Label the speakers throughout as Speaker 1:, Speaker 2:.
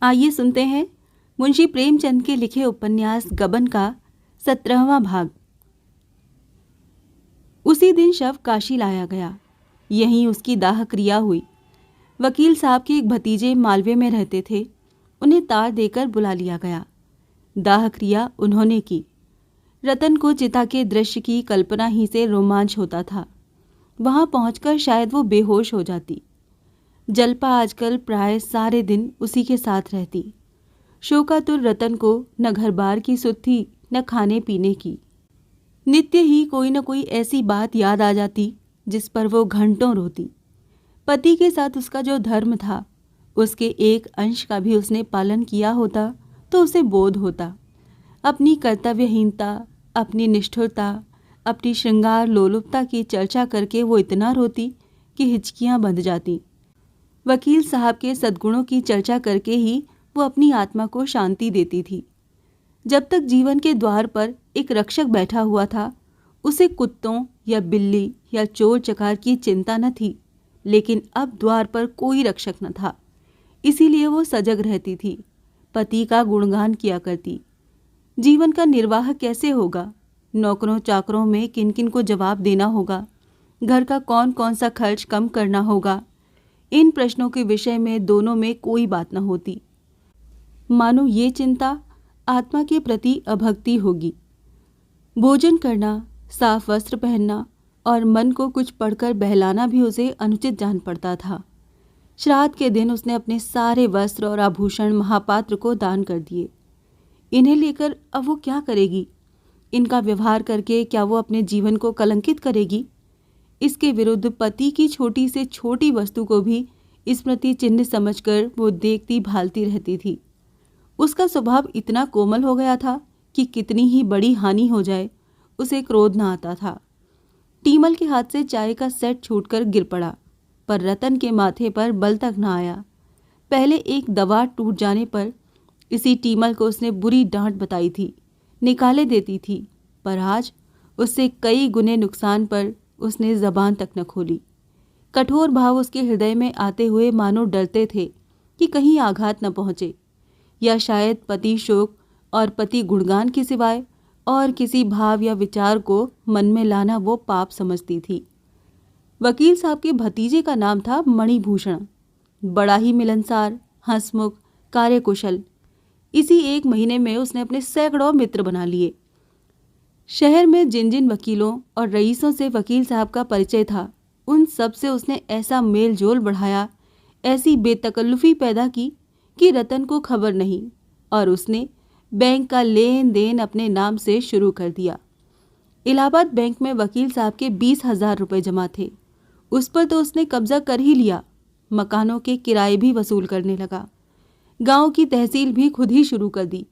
Speaker 1: आइए सुनते हैं मुंशी प्रेमचंद के लिखे उपन्यास गबन का 17वां भाग। उसी दिन शव काशी लाया गया। यहीं उसकी दाह क्रिया हुई। वकील साहब के एक भतीजे मालवे में रहते थे। उन्हें तार देकर बुला लिया गया। दाह क्रिया उन्होंने की। रतन को चिता के दृश्य की कल्पना ही से रोमांच होता था। वहां पहुंचकर शायद वो बेहोश हो जाती। जल्पा आजकल प्राय सारे दिन उसी के साथ रहती। शोकातुर रतन को न घर बार की सुध थी न खाने पीने की। नित्य ही कोई न कोई ऐसी बात याद आ जाती जिस पर वो घंटों रोती। पति के साथ उसका जो धर्म था उसके एक अंश का भी उसने पालन किया होता तो उसे बोध होता। अपनी कर्तव्यहीनता, अपनी निष्ठुरता, अपनी श्रृंगार लोलुपता की चर्चा करके वो इतना रोती कि हिचकियां बंध जाती। वकील साहब के सद्गुणों की चर्चा करके ही वो अपनी आत्मा को शांति देती थी। जब तक जीवन के द्वार पर एक रक्षक बैठा हुआ था उसे कुत्तों या बिल्ली या चोर चकार की चिंता न थी, लेकिन अब द्वार पर कोई रक्षक न था। इसीलिए वो सजग रहती थी, पति का गुणगान किया करती। जीवन का निर्वाह कैसे होगा, नौकरों चाकरों में किन किन को जवाब देना होगा, घर का कौन कौन सा खर्च कम करना होगा, इन प्रश्नों के विषय में दोनों में कोई बात न होती। मानो ये चिंता आत्मा के प्रति अभक्ति होगी। भोजन करना, साफ वस्त्र पहनना और मन को कुछ पढ़कर बहलाना भी उसे अनुचित जान पड़ता था। श्राद्ध के दिन उसने अपने सारे वस्त्र और आभूषण महापात्र को दान कर दिए। इन्हें लेकर अब वो क्या करेगी? इनका व्यवहार करके क्या वो अपने जीवन को कलंकित करेगी? इसके विरुद्ध पति की छोटी से छोटी वस्तु को भी स्मृति चिन्ह समझकर वो देखती भालती रहती थी। उसका स्वभाव इतना कोमल हो गया था कि कितनी ही बड़ी हानि हो जाए उसे क्रोध न आता था। टीमल के हाथ से चाय का सेट छूटकर गिर पड़ा, पर रतन के माथे पर बल तक न आया। पहले एक दवा टूट जाने पर इसी टीमल को उसने बुरी डांट बताई थी, निकाले देती थी, पर आज उससे कई गुने नुकसान पर उसने जबान तक न खोली। कठोर भाव उसके हृदय में आते हुए मानो डरते थे कि कहीं आघात न पहुंचे, या शायद पति शोक और पति गुणगान के सिवाय और किसी भाव या विचार को मन में लाना वो पाप समझती थी। वकील साहब के भतीजे का नाम था मणिभूषण। बड़ा ही मिलनसार, हंसमुख, कार्यकुशल। इसी एक महीने में उसने अपने सैकड़ों मित्र बना लिए। शहर में जिन जिन वकीलों और रईसों से वकील साहब का परिचय था उन सब से उसने ऐसा मेल जोल बढ़ाया, ऐसी बेतकल्लुफी पैदा की कि रतन को खबर नहीं, और उसने बैंक का लेन देन अपने नाम से शुरू कर दिया। इलाहाबाद बैंक में वकील साहब के 20,000 रुपये जमा थे। उस पर तो उसने कब्जा कर ही लिया। मकानों के किराए भी वसूल करने लगा। गांव की तहसील भी खुद ही शुरू कर दी,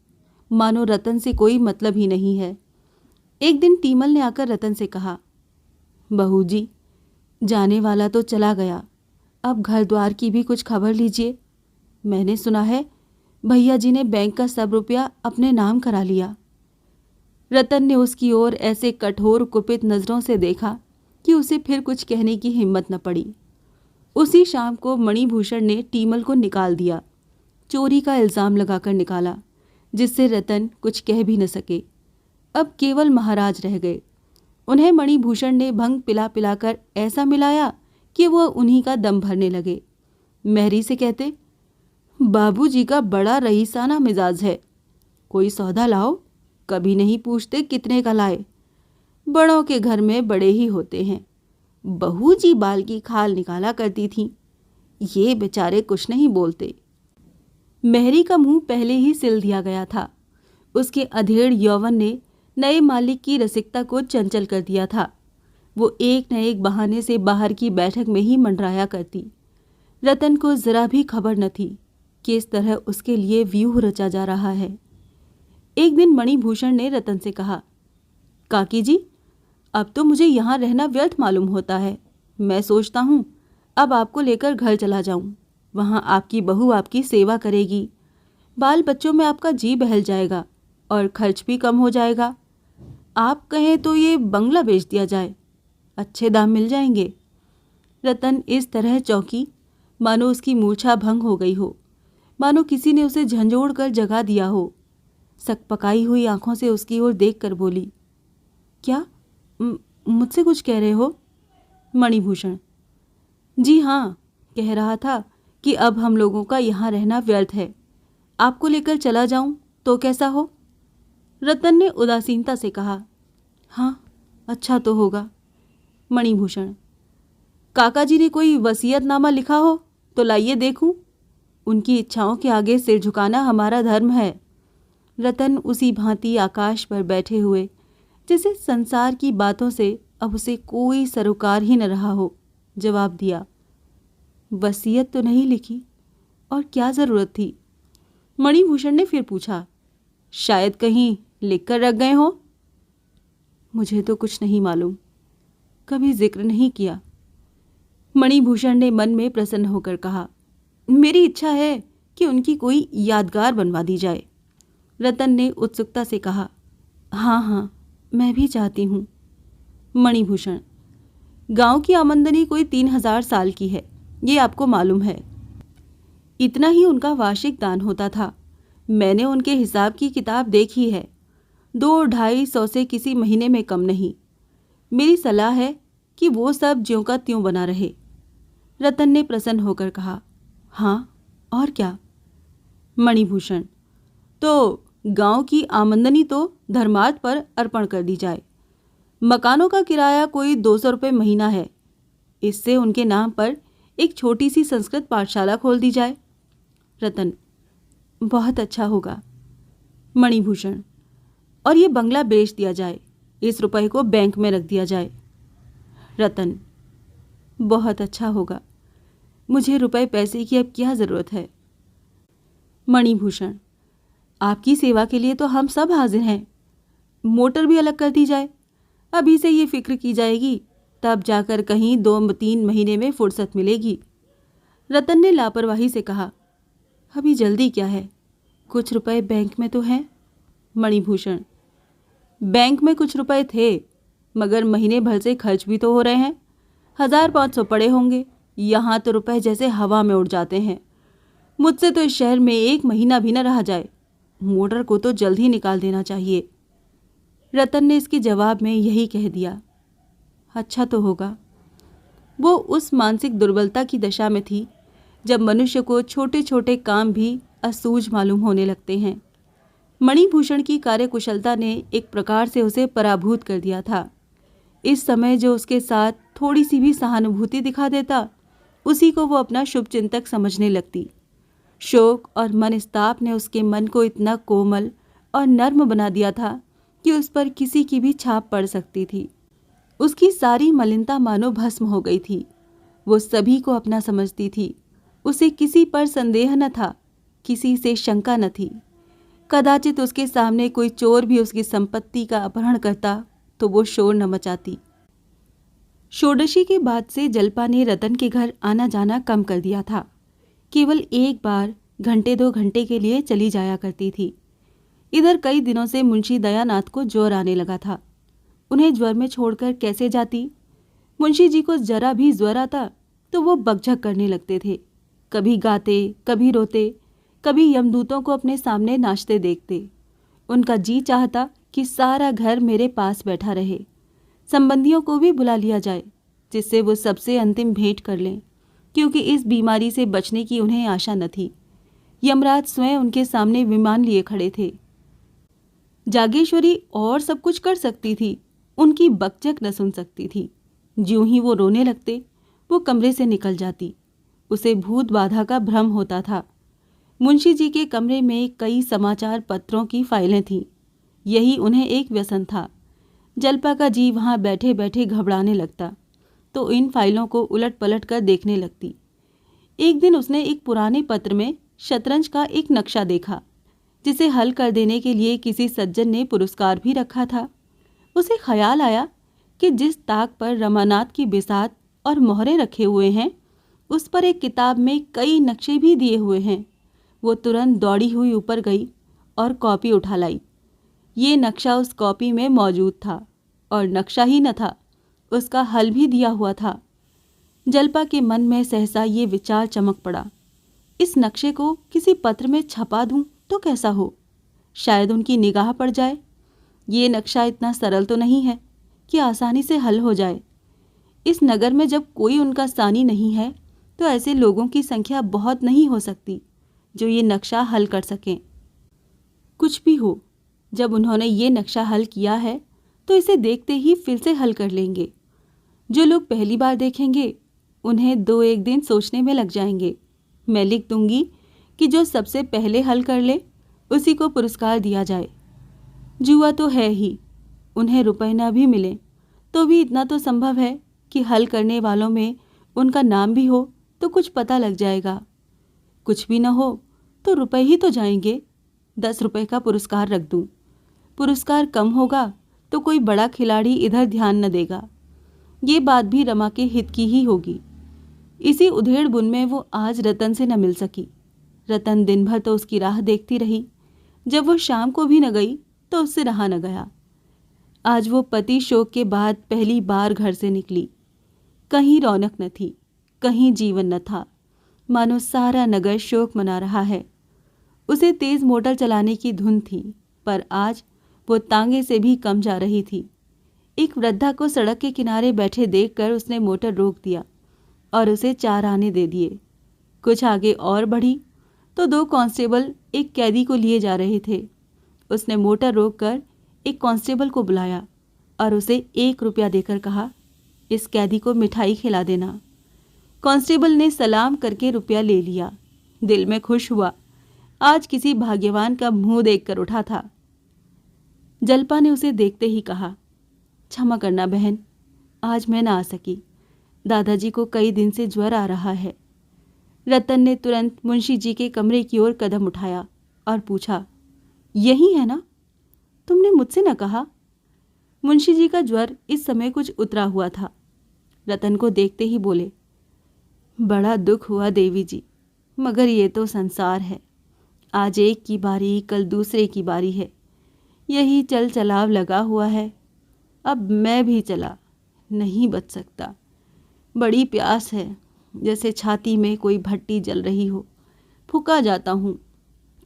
Speaker 1: मानो रतन से कोई मतलब ही नहीं है। एक दिन टीमल ने आकर रतन से कहा, बहू जी, जाने वाला तो चला गया, अब घर द्वार की भी कुछ खबर लीजिए। मैंने सुना है भैया जी ने बैंक का सब रुपया अपने नाम करा लिया। रतन ने उसकी ओर ऐसे कठोर कुपित नजरों से देखा कि उसे फिर कुछ कहने की हिम्मत न पड़ी। उसी शाम को मणिभूषण ने टीमल को निकाल दिया। चोरी का इल्जाम लगाकर निकाला, जिससे रतन कुछ कह भी न सके। अब केवल महाराज रह गए। उन्हें मणिभूषण ने भंग पिला पिलाकर ऐसा मिलाया कि वो उन्हीं का दम भरने लगे। मेहरी से कहते, बाबूजी का बड़ा रईसाना मिजाज है, कोई सौदा लाओ, कभी नहीं पूछते कितने का लाए। बड़ों के घर में बड़े ही होते हैं। बहू जी बाल की खाल निकाला करती थीं, ये बेचारे कुछ नहीं बोलते। मेहरी का मुंह पहले ही सिल दिया गया था। उसके अधेड़ यौवन ने नए मालिक की रसिकता को चंचल कर दिया था। वो एक न एक बहाने से बाहर की बैठक में ही मंडराया करती। रतन को जरा भी खबर न थी कि इस तरह उसके लिए व्यूह रचा जा रहा है। एक दिन मणिभूषण ने रतन से कहा, काकी जी, अब तो मुझे यहाँ रहना व्यर्थ मालूम होता है। मैं सोचता हूँ अब आपको लेकर घर चला जाऊँ। वहाँ आपकी बहू आपकी सेवा करेगी, बाल बच्चों में आपका जी बहल जाएगा और खर्च भी कम हो जाएगा। आप कहें तो ये बंगला बेच दिया जाए, अच्छे दाम मिल जाएंगे। रतन इस तरह चौंकी मानो उसकी मूर्छा भंग हो गई हो। मानो किसी ने उसे झंझोड़ कर जगा दिया हो। सकपकाई हुई आंखों से उसकी ओर देखकर बोली, क्या मुझसे कुछ कह रहे हो? मणिभूषण, जी हाँ, कह रहा था कि अब हम लोगों का यहाँ रहना व्यर्थ है। आपको लेकर चला जाऊं तो कैसा हो? रतन ने उदासीनता से कहा, हाँ, अच्छा तो होगा। मणिभूषण, काका जी ने कोई वसीयतनामा लिखा हो तो लाइए देखूं। उनकी इच्छाओं के आगे सिर झुकाना हमारा धर्म है। रतन उसी भांति आकाश पर बैठे हुए, जैसे संसार की बातों से अब उसे कोई सरोकार ही न रहा हो, जवाब दिया, वसीयत तो नहीं लिखी, और क्या जरूरत थी? मणिभूषण ने फिर पूछा, शायद कहीं लिख कर रख गए हो? मुझे तो कुछ नहीं मालूम, कभी जिक्र नहीं किया। मणिभूषण ने मन में प्रसन्न होकर कहा, मेरी इच्छा है कि उनकी कोई यादगार बनवा दी जाए। रतन ने उत्सुकता से कहा, हाँ हाँ, मैं भी चाहती हूँ। मणिभूषण, गांव की आमदनी कोई 3000 साल की है, ये आपको मालूम है। इतना ही उनका वार्षिक दान होता था। मैंने उनके हिसाब की किताब देखी है, 200-250 से किसी महीने में कम नहीं। मेरी सलाह है कि वो सब ज्यों का त्यों बना रहे। रतन ने प्रसन्न होकर कहा, हाँ, और क्या? मणिभूषण, तो गांव की आमदनी तो धर्मार्थ पर अर्पण कर दी जाए। मकानों का किराया कोई 200 रुपये महीना है। इससे उनके नाम पर एक छोटी सी संस्कृत पाठशाला खोल दी जाए। रतन, बहुत अच्छा होगा। मणिभूषण, और ये बंगला बेच दिया जाए, इस रुपए को बैंक में रख दिया जाए। रतन, बहुत अच्छा होगा। मुझे रुपए पैसे की अब क्या ज़रूरत है? मणिभूषण, आपकी सेवा के लिए तो हम सब हाजिर हैं। मोटर भी अलग कर दी जाए। अभी से ये फिक्र की जाएगी, तब जाकर कहीं 2-3 महीने में फुर्सत मिलेगी। रतन ने लापरवाही से कहा, अभी जल्दी क्या है, कुछ रुपए बैंक में तो हैं। मणिभूषण, बैंक में कुछ रुपए थे, मगर महीने भर से खर्च भी तो हो रहे हैं। 1500 पड़े होंगे। यहाँ तो रुपए जैसे हवा में उड़ जाते हैं। मुझसे तो इस शहर में 1 महीना भी न रहा जाए। मोटर को तो जल्द ही निकाल देना चाहिए। रतन ने इसके जवाब में यही कह दिया, अच्छा तो होगा। वो उस मानसिक दुर्बलता की दशा में थी जब मनुष्य को छोटे छोटे काम भी असूझ मालूम होने लगते हैं। मणिभूषण की कार्यकुशलता ने एक प्रकार से उसे पराभूत कर दिया था। इस समय जो उसके साथ थोड़ी सी भी सहानुभूति दिखा देता, उसी को वो अपना शुभचिंतक समझने लगती। शोक और मनस्ताप ने उसके मन को इतना कोमल और नर्म बना दिया था कि उस पर किसी की भी छाप पड़ सकती थी। उसकी सारी मलिनता मानो भस्म हो गई थी। वो सभी को अपना समझती थी। उसे किसी पर संदेह न था, किसी से शंका न थी। कदाचित उसके सामने कोई चोर भी उसकी संपत्ति का अपहरण करता तो वो शोर न मचाती। षोडशी के बाद से जल्पा ने रतन के घर आना जाना कम कर दिया था। केवल एक बार घंटे 2 घंटे के लिए चली जाया करती थी। इधर कई दिनों से मुंशी दयानाथ को ज्वर आने लगा था। उन्हें ज्वर में छोड़कर कैसे जाती? मुंशी जी को जरा भी ज्वर आता तो वो बकझक करने लगते थे। कभी गाते, कभी रोते, कभी यमदूतों को अपने सामने नाचते देखते। उनका जी चाहता कि सारा घर मेरे पास बैठा रहे, संबंधियों को भी बुला लिया जाए, जिससे वो सबसे अंतिम भेंट कर लें, क्योंकि इस बीमारी से बचने की उन्हें आशा न थी। यमराज स्वयं उनके सामने विमान लिए खड़े थे। जागेश्वरी और सब कुछ कर सकती थी, उनकी बकझक न सुन सकती थी। ज्यों ही वो रोने लगते, वो कमरे से निकल जाती। उसे भूत बाधा का भ्रम होता था। मुंशी जी के कमरे में कई समाचार पत्रों की फाइलें थीं। यही उन्हें एक व्यसन था। जल्पा का जी वहाँ बैठे बैठे घबराने लगता तो इन फाइलों को उलट पलट कर देखने लगती। एक दिन उसने एक पुराने पत्र में शतरंज का एक नक्शा देखा, जिसे हल कर देने के लिए किसी सज्जन ने पुरस्कार भी रखा था। उसे ख्याल आया कि जिस ताक पर रमानाथ की बिसात और मोहरे रखे हुए हैं, उस पर एक किताब में कई नक्शे भी दिए हुए हैं। वो तुरंत दौड़ी हुई ऊपर गई और कॉपी उठा लाई। ये नक्शा उस कॉपी में मौजूद था, और नक्शा ही न था, उसका हल भी दिया हुआ था। जल्पा के मन में सहसा ये विचार चमक पड़ा, इस नक्शे को किसी पत्र में छपा दूं तो कैसा हो? शायद उनकी निगाह पड़ जाए। ये नक्शा इतना सरल तो नहीं है कि आसानी से हल हो जाए। इस नगर में जब कोई उनका सानी नहीं है तो ऐसे लोगों की संख्या बहुत नहीं हो सकती जो ये नक्शा हल कर सकें। कुछ भी हो, जब उन्होंने ये नक्शा हल किया है तो इसे देखते ही फिर से हल कर लेंगे। जो लोग पहली बार देखेंगे उन्हें 2-1 दिन सोचने में लग जाएंगे। मैं लिख दूंगी कि जो सबसे पहले हल कर ले उसी को पुरस्कार दिया जाए। जुआ तो है ही, उन्हें रुपए ना भी मिले तो भी इतना तो संभव है कि हल करने वालों में उनका नाम भी हो तो कुछ पता लग जाएगा। कुछ भी न हो तो रुपए ही तो जाएंगे। 10 रुपए का पुरस्कार रख दूं। पुरस्कार कम होगा तो कोई बड़ा खिलाड़ी इधर ध्यान न देगा। ये बात भी रमा के हित की ही होगी। इसी उधेड़ बुन में वो आज रतन से न मिल सकी। रतन दिन भर तो उसकी राह देखती रही। जब वो शाम को भी न गई तो उससे रहा न गया। आज वो पति शोक के बाद पहली बार घर से निकली। कहीं रौनक न थी, कहीं जीवन न था, मानो सारा नगर शोक मना रहा है। उसे तेज मोटर चलाने की धुन थी, पर आज वो तांगे से भी कम जा रही थी। एक वृद्धा को सड़क के किनारे बैठे देखकर उसने मोटर रोक दिया और उसे 4 आने दे दिए। कुछ आगे और बढ़ी तो 2 कांस्टेबल एक कैदी को लिए जा रहे थे। उसने मोटर रोककर एक कांस्टेबल को बुलाया और उसे 1 रुपया देकर कहा, इस कैदी को मिठाई खिला देना। कांस्टेबल ने सलाम करके रुपया ले लिया। दिल में खुश हुआ। आज किसी भाग्यवान का मुंह देखकर उठा था। जल्पा ने उसे देखते ही कहा, क्षमा करना बहन, आज मैं ना आ सकी। दादाजी को कई दिन से ज्वर आ रहा है। रतन ने तुरंत मुंशी जी के कमरे की ओर कदम उठाया और पूछा, यही है ना? तुमने मुझसे न कहा? मुंशी जी का ज्वर इस समय कुछ उतरा हुआ था। रतन को देखते ही बोले, बड़ा दुख हुआ देवी जी, मगर ये तो संसार है। आज एक की बारी, कल दूसरे की बारी है। यही चल चलाव लगा हुआ है। अब मैं भी चला नहीं बच सकता। बड़ी प्यास है, जैसे छाती में कोई भट्टी जल रही हो। फूका जाता हूँ।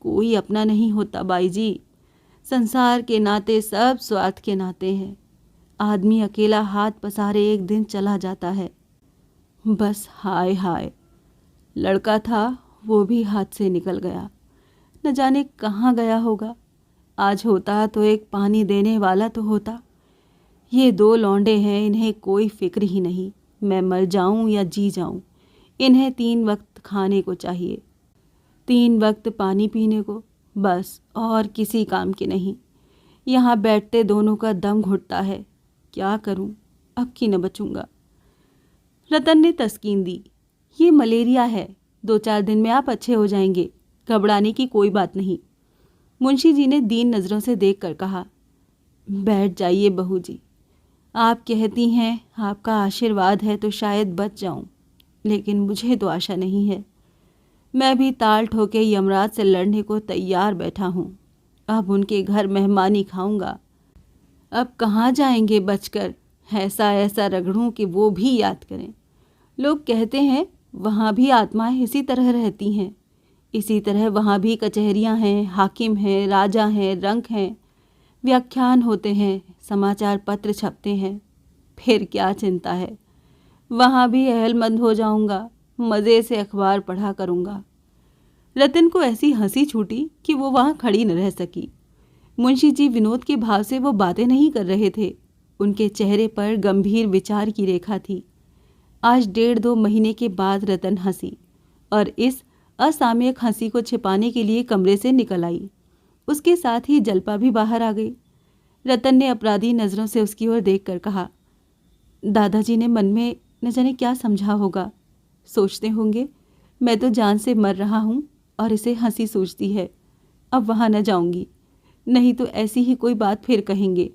Speaker 1: कोई अपना नहीं होता बाई जी। संसार के नाते सब स्वार्थ के नाते हैं। आदमी अकेला हाथ पसारे एक दिन चला जाता है। बस हाय हाय, लड़का था वो भी हाथ से निकल गया। न जाने कहाँ गया होगा। आज होता तो एक पानी देने वाला तो होता। ये 2 लौंडे हैं, इन्हें कोई फिक्र ही नहीं। मैं मर जाऊं या जी जाऊं, इन्हें 3 वक्त खाने को चाहिए, 3 वक्त पानी पीने को, बस और किसी काम के नहीं। यहाँ बैठते दोनों का दम घुटता है। क्या करूं, अब की न बचूंगा। रतन ने तस्कीन दी, ये मलेरिया है, 2-4 दिन में आप अच्छे हो जाएंगे, घबराने की कोई बात नहीं। मुंशी जी ने दीन नज़रों से देखकर कहा, बैठ जाइए बहू जी। आप कहती हैं आपका आशीर्वाद है तो शायद बच जाऊं, लेकिन मुझे तो आशा नहीं है। मैं भी ताल ठोके यमराज से लड़ने को तैयार बैठा हूं। अब उनके घर मेहमानी खाऊंगा। अब कहाँ जाएंगे बचकर? ऐसा ऐसा रगड़ूं कि वो भी याद करें। लोग कहते हैं वहाँ भी आत्माएं इसी तरह रहती हैं। इसी तरह वहाँ भी कचहरियाँ हैं, हाकिम हैं, राजा हैं, रंक हैं, व्याख्यान होते हैं, समाचार पत्र छपते हैं। फिर क्या चिंता है? वहाँ भी अहलमंद हो जाऊंगा, मज़े से अखबार पढ़ा करूँगा। रतन को ऐसी हंसी छूटी कि वो वहाँ खड़ी न रह सकी। मुंशी जी विनोद के भाव से वो बातें नहीं कर रहे थे। उनके चेहरे पर गंभीर विचार की रेखा थी। आज 1.5-2 महीने के बाद रतन हंसी और इस असामयिक हंसी को छिपाने के लिए कमरे से निकल आई। उसके साथ ही जल्पा भी बाहर आ गई। रतन ने अपराधी नज़रों से उसकी ओर देखकर कहा, दादाजी ने मन में न जाने क्या समझा होगा। सोचते होंगे मैं तो जान से मर रहा हूँ और इसे हंसी सूझती है। अब वहाँ न जाऊँगी, नहीं तो ऐसी ही कोई बात फिर कहेंगे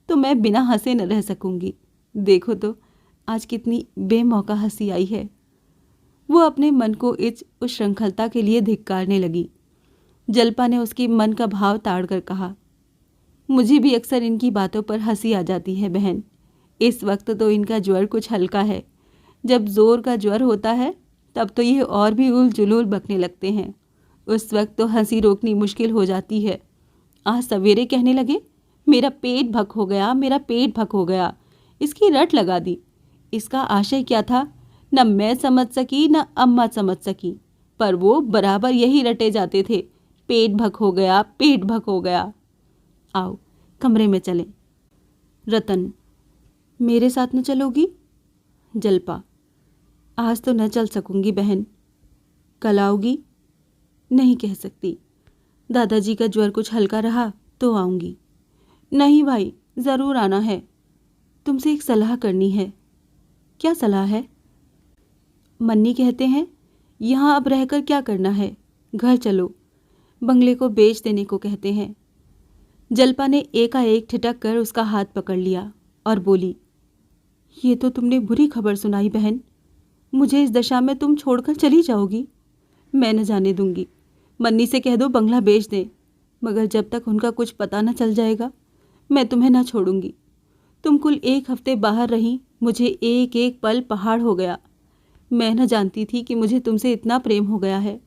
Speaker 1: तो मैं बिना हंसे न रह सकूँगी। देखो तो आज कितनी बेमौका हंसी आई है। वो अपने मन को इस उच्छृंखलता के लिए धिक्कारने लगी। जल्पा ने उसके मन का भाव ताड़कर कहा, मुझे भी अक्सर इनकी बातों पर हंसी आ जाती है बहन। इस वक्त तो इनका ज्वर कुछ हल्का है। जब जोर का ज्वर होता है तब तो ये और भी उल जुलूल बकने लगते हैं। उस वक्त तो हंसी रोकनी मुश्किल हो जाती है। आज सवेरे कहने लगे, मेरा पेट भक हो गया, मेरा पेट भक हो गया। इसकी रट लगा दी। इसका आशय क्या था, न मैं समझ सकी न अम्मा समझ सकी, पर वो बराबर यही रटे जाते थे, पेट भक हो गया, पेट भक हो गया। आओ कमरे में चलें। रतन, मेरे साथ न चलोगी? जल्पा, आज तो न चल सकूंगी बहन। कल आओगी? नहीं कह सकती। दादाजी का ज्वर कुछ हल्का रहा तो आऊंगी। नहीं भाई, ज़रूर आना है। तुमसे एक सलाह करनी है। क्या सलाह है? मन्नी कहते हैं यहाँ अब रहकर क्या करना है, घर चलो। बंगले को बेच देने को कहते हैं। जल्पा ने एकाएक ठिठक कर उसका हाथ पकड़ लिया और बोली, ये तो तुमने बुरी खबर सुनाई बहन। मुझे इस दशा में तुम छोड़कर चली जाओगी? मैं न जाने दूंगी। मन्नी से कह दो बंगला बेच दें, मगर जब तक उनका कुछ पता न चल जाएगा मैं तुम्हें न छोड़ूंगी। तुम कुल 1 हफ्ते बाहर रही, मुझे एक एक पल पहाड़ हो गया। मैं न जानती थी कि मुझे तुमसे इतना प्रेम हो गया है।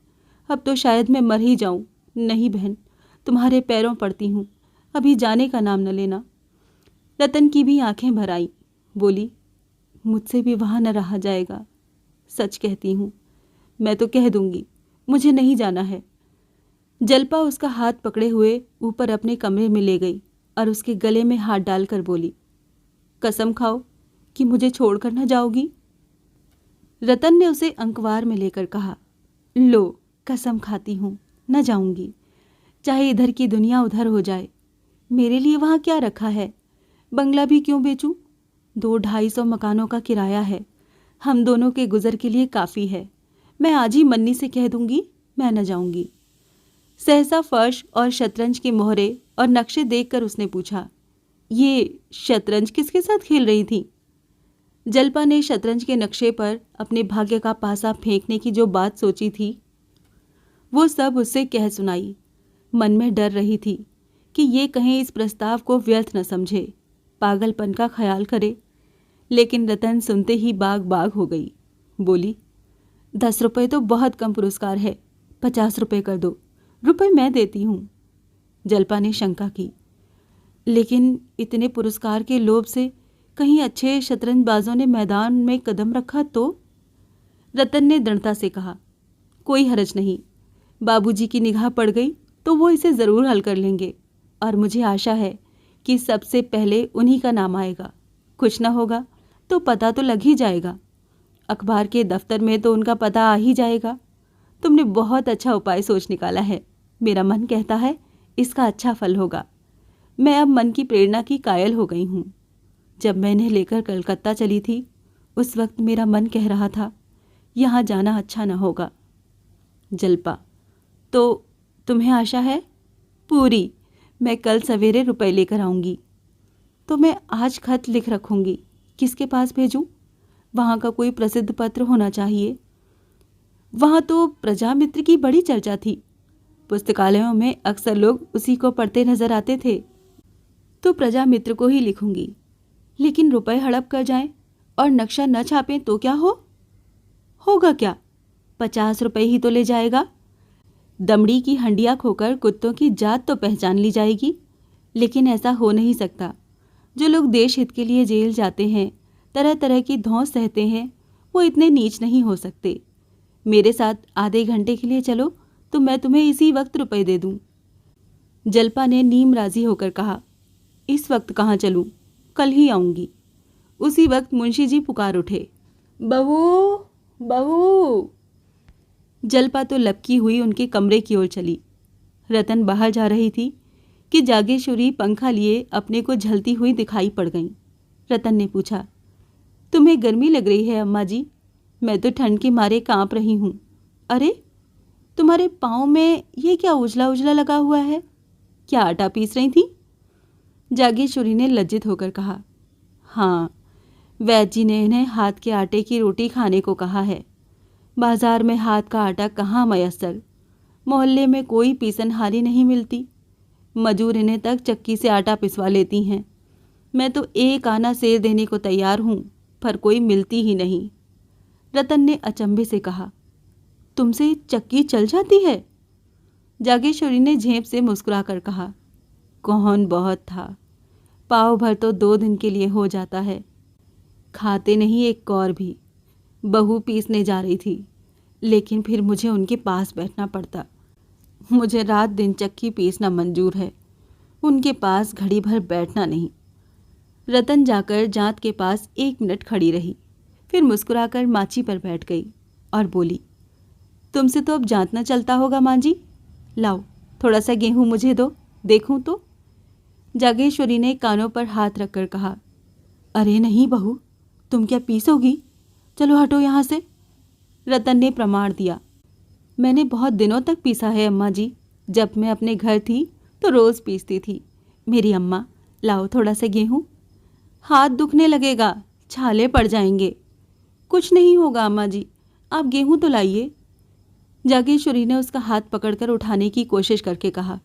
Speaker 1: अब तो शायद मैं मर ही जाऊं। नहीं बहन, तुम्हारे पैरों पड़ती हूँ, अभी जाने का नाम न लेना। रतन की भी आंखें भर आईं। बोली, मुझसे भी वहाँ न रहा जाएगा। सच कहती हूँ, मैं तो कह दूंगी, मुझे नहीं जाना है। जल्पा उसका हाथ पकड़े हुए ऊपर अपने कमरे में ले गई और उसके गले में हाथ डालकर बोली, कसम खाओ कि मुझे छोड़कर न जाओगी। रतन ने उसे अंकवार में लेकर कहा, लो कसम खाती हूँ, न जाऊंगी। चाहे इधर की दुनिया उधर हो जाए, मेरे लिए वहाँ क्या रखा है? बंगला भी क्यों बेचूं? 200-250 मकानों का किराया है, हम दोनों के गुजर के लिए काफ़ी है। मैं आज ही मन्नी से कह दूंगी, मैं न जाऊंगी। सहसा फर्श और शतरंज के मोहरे और नक्शे देखकर उसने पूछा, ये शतरंज किसके साथ खेल रही थी? जल्पा ने शतरंज के नक्शे पर अपने भाग्य का पासा फेंकने की जो बात सोची थी वो सब उससे कह सुनाई। मन में डर रही थी कि ये कहीं इस प्रस्ताव को व्यर्थ न समझे, पागलपन का ख्याल करे। लेकिन रतन सुनते ही बाग बाग हो गई। बोली, 10 रुपये तो बहुत कम पुरस्कार है, 50 रुपये कर दो, रुपये मैं देती हूँ। जल्पा ने शंका की, लेकिन इतने पुरस्कार के लोभ से कहीं अच्छे शतरंजबाजों ने मैदान में कदम रखा तो? रतन ने दृढ़ता से कहा, कोई हरज नहीं, बाबूजी की निगाह पड़ गई तो वो इसे ज़रूर हल कर लेंगे, और मुझे आशा है कि सबसे पहले उन्हीं का नाम आएगा। कुछ न होगा तो पता तो लग ही जाएगा, अखबार के दफ्तर में तो उनका पता आ ही जाएगा। तुमने बहुत अच्छा उपाय सोच निकाला है, मेरा मन कहता है इसका अच्छा फल होगा। मैं अब मन की प्रेरणा की कायल हो गई हूँ। जब मैं इन्हें लेकर कलकत्ता चली थी उस वक्त मेरा मन कह रहा था यहाँ जाना अच्छा न होगा। जल्पा, तो तुम्हें आशा है? पूरी। मैं कल सवेरे रुपए लेकर आऊँगी। तो मैं आज खत लिख रखूँगी, किसके पास भेजूँ? वहाँ का कोई प्रसिद्ध पत्र होना चाहिए। वहाँ तो प्रजामित्र की बड़ी चर्चा थी, पुस्तकालयों में अक्सर लोग उसी को पढ़ते नजर आते थे। तो प्रजामित्र को ही लिखूंगी। लेकिन रुपए हड़प कर जाएं और नक्शा न छापें तो क्या होगा क्या? 50 रुपए ही तो ले जाएगा। दमड़ी की हंडिया खोकर कुत्तों की जात तो पहचान ली जाएगी। लेकिन ऐसा हो नहीं सकता। जो लोग देश हित के लिए जेल जाते हैं, तरह तरह की धौंस सहते हैं, वो इतने नीच नहीं हो सकते। मेरे साथ आधे घंटे के लिए चलो तो मैं तुम्हें इसी वक्त रुपए दे दूं। जल्पा ने नीम राजी होकर कहा, इस वक्त कहाँ चलूं? कल ही आऊंगी। उसी वक्त मुंशी जी पुकार उठे, बहू बहू। जल्पा तो लपकी हुई उनके कमरे की ओर चली। रतन बाहर जा रही थी कि जागेश्वरी पंखा लिए अपने को झलती हुई दिखाई पड़ गईं। रतन ने पूछा, तुम्हें गर्मी लग रही है अम्मा जी? मैं तो ठंड के मारे कांप रही हूँ। अरे, तुम्हारे पाँव में ये क्या उजला उजला लगा हुआ है? क्या आटा पीस रही थी? जागेश्वरी ने लज्जित होकर कहा, हाँ, वैद्य जी ने इन्हें हाथ के आटे की रोटी खाने को कहा है। बाजार में हाथ का आटा कहाँ मयस्सर, मोहल्ले में कोई पीसनहारी नहीं मिलती। मजूर इन्हें तक चक्की से आटा पिसवा लेती हैं। मैं तो एक आना सेर देने को तैयार हूँ, पर कोई मिलती ही नहीं। रतन ने अचंभे से कहा, तुमसे चक्की चल जाती है? जागेश्वरी ने झेप से मुस्कुराकर कहा। कौन बहुत था, पाव भर तो 2 दिन के लिए हो जाता है। खाते नहीं एक कौर भी। बहू पीसने जा रही थी, लेकिन फिर मुझे उनके पास बैठना पड़ता। मुझे रात दिन चक्की पीसना मंजूर है, उनके पास घड़ी भर बैठना नहीं। रतन जाकर जांत के पास 1 मिनट खड़ी रही, फिर मुस्कुराकर माची पर बैठ गई और बोली, तुमसे तो अब जांत न चलता होगा माँ जी। लाओ थोड़ा सा गेहूं मुझे दो, देखूं तो। जागेश्वरी ने कानों पर हाथ रखकर कहा, अरे नहीं बहू, तुम क्या पीसोगी? चलो हटो यहाँ से। रतन ने प्रमाण दिया, मैंने बहुत दिनों तक पीसा है अम्मा जी। जब मैं अपने घर थी तो रोज़ पीसती थी मेरी अम्मा। लाओ थोड़ा सा गेहूं। हाथ दुखने लगेगा, छाले पड़ जाएंगे। कुछ नहीं होगा अम्मा जी, आप गेहूं तो लाइए। जागेश्वरी ने उसका हाथ पकड़कर उठाने की कोशिश करके कहा,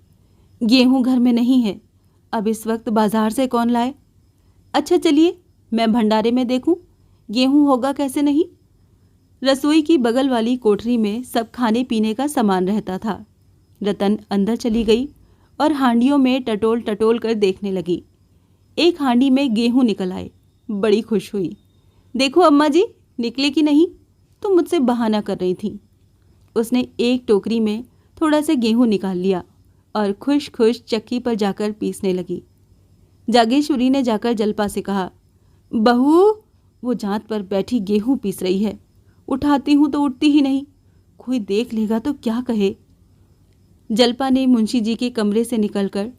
Speaker 1: गेहूं घर में नहीं है, अब इस वक्त बाजार से कौन लाए? अच्छा चलिए, मैं भंडारे में देखूं, गेहूं होगा कैसे नहीं। रसोई की बगल वाली कोठरी में सब खाने पीने का सामान रहता था। रतन अंदर चली गई और हांडियों में टटोल टटोल कर देखने लगी। एक हांडी में गेहूं निकल आए, बड़ी खुश हुई। देखो अम्मा जी, निकले कि नहीं, तुम मुझसे बहाना कर रही थी। उसने एक टोकरी में थोड़ा सा गेहूं निकाल लिया और खुश खुश चक्की पर जाकर पीसने लगी। जागेश्वरी ने जाकर जल्पा से कहा, बहू, वो जांत पर बैठी गेहूं पीस रही है, उठाती हूं तो उठती ही नहीं, कोई देख लेगा तो क्या कहे। जल्पा ने मुंशी जी के कमरे से निकलकर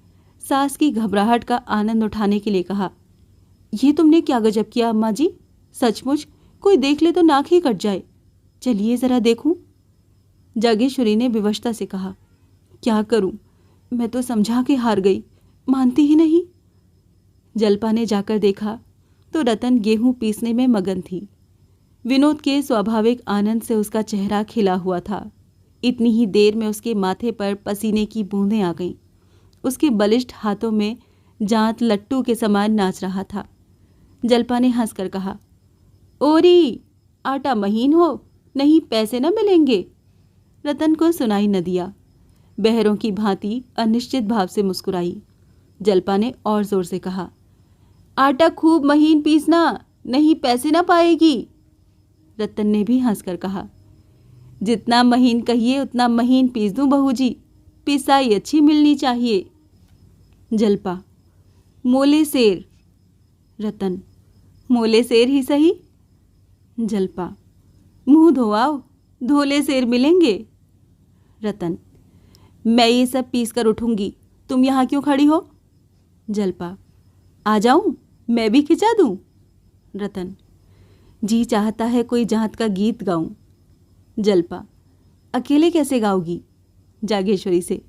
Speaker 1: सास की घबराहट का आनंद उठाने के लिए कहा, ये तुमने क्या गजब किया अम्मा जी, सचमुच कोई देख ले तो नाक ही कट जाए। चलिए जरा देखूं। जागेश्वरी ने विवशता से कहा, क्या करूं, मैं तो समझा के हार गई, मानती ही नहीं। जल्पा ने जाकर देखा तो रतन गेहूं पीसने में मगन थी। विनोद के स्वाभाविक आनंद से उसका चेहरा खिला हुआ था। इतनी ही देर में उसके माथे पर पसीने की बूंदें आ गईं। उसके बलिष्ठ हाथों में जांत लट्टू के समान नाच रहा था। जल्पा ने हंसकर कहा, ओरी, आटा महीन हो, नहीं पैसे न मिलेंगे। रतन को सुनाई न दिया। बहरों की भांति अनिश्चित भाव से मुस्कुराई। जल्पा ने और जोर से कहा, आटा खूब महीन पीसना, नहीं पैसे ना पाएगी। रतन ने भी हंसकर कहा, जितना महीन कहिए उतना महीन पीस दूं बहू जी, पिसाई अच्छी मिलनी चाहिए। जल्पा, मोले सेर। रतन, मोले सेर ही सही। जल्पा, मुंह धोआओ, धोले सेर मिलेंगे। रतन, मैं ये सब पीस कर उठूंगी, तुम यहाँ क्यों खड़ी हो? जल्पा, आ जाऊं, मैं भी खिंचा दूं। रतन, जी चाहता है कोई जात का गीत गाऊं। जल्पा, अकेले कैसे गाओगी? जागेश्वरी से,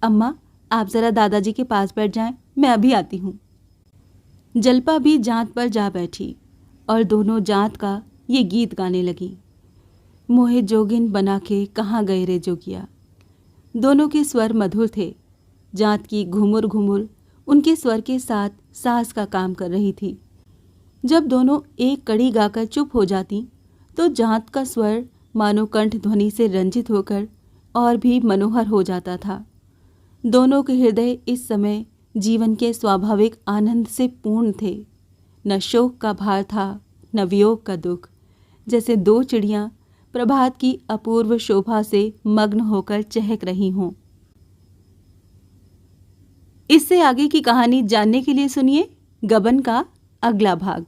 Speaker 1: अम्मा आप जरा दादाजी के पास बैठ जाएं, मैं अभी आती हूं। जल्पा भी जांत पर जा बैठी और दोनों जांत का ये गीत गाने लगी। मोहे जोगिन बना के कहाँ गए रे जोगिया। दोनों के स्वर मधुर थे। जांत की घुमुर घुमुर उनके स्वर के साथ सास का काम कर रही थी। जब दोनों एक कड़ी गाकर चुप हो जाती तो जांत का स्वर मानो कंठ ध्वनि से रंजित होकर और भी मनोहर हो जाता था। दोनों के हृदय इस समय जीवन के स्वाभाविक आनंद से पूर्ण थे। न शोक का भार था, न वियोग का दुख। जैसे 2 चिड़ियां प्रभात की अपूर्व शोभा से मग्न होकर चहक रही हों। इससे आगे की कहानी जानने के लिए सुनिए गबन का अगला भाग।